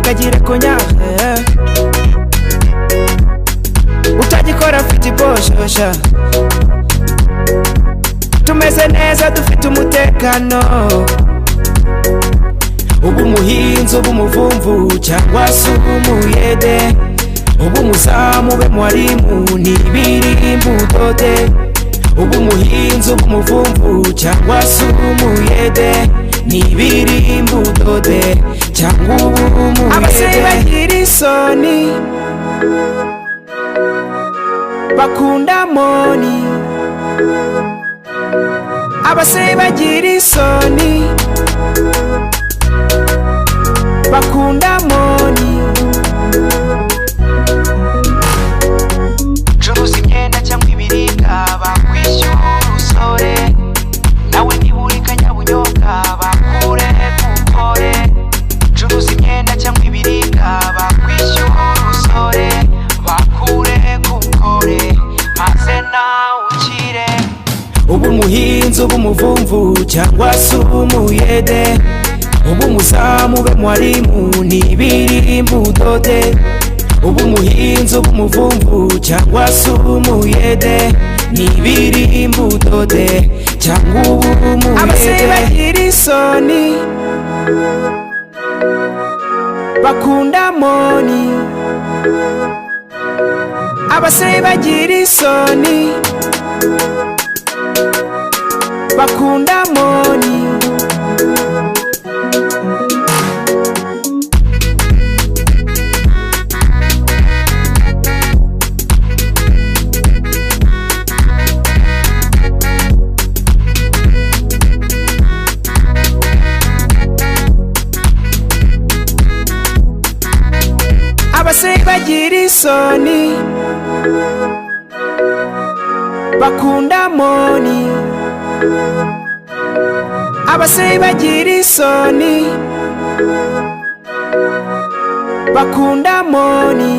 kagire konyaje utagikora afite iboshosha tumeze neza dufite umutekano ubu umuhinzi ubu umuvumvu cyangwa se umuyede ubu umuzamu be mwarimu n'ibirimbo udode ubu umuhinzi ubu umuvumvu cyangwa se umuyede n'ibirimbo udode cyangwa ubu umuyede abasore bagira isoni bakunda moni abasore bagira isoni bakunda moni curuza imyenda cyangwa ibiribwa bakwishyura urusore nawe niburi kanyabunyobwa bakure kukore curuza imyenda cyangwa ibiribwa bakwishyura urusore bakure kukore maze nawe ukire ubu umuhinzi ubu umuvumvu cyangwa se umuyede ubu umuzamu be mwarimu n'ibirimbo udode ubu umuhinzi ubu umuvumvu cyangwa se umuyede n'ibirimbo udode cyangwa ubu umuyede abasore bagira isoni bakunda moni abasore bagira isoni bakunda moni abasore bagira isoni bakunda moni abasore bagira isoni bakunda moni